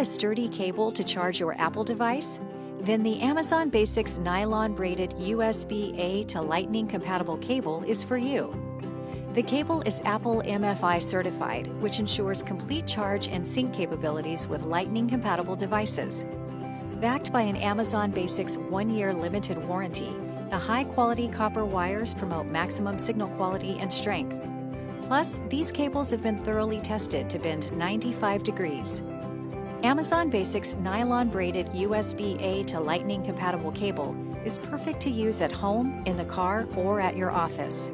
a sturdy cable to charge your Apple device? Then the Amazon Basics nylon-braided USB-A to Lightning compatible cable is for you. The cable is Apple MFI certified, which ensures complete charge and sync capabilities with Lightning-compatible devices. Backed by an Amazon Basics 1-year limited warranty, the high-quality copper wires promote maximum signal quality and strength. Plus, these cables have been thoroughly tested to bend 95 degrees. Amazon Basics nylon-braided USB-A to Lightning-compatible cable is perfect to use at home, in the car, or at your office.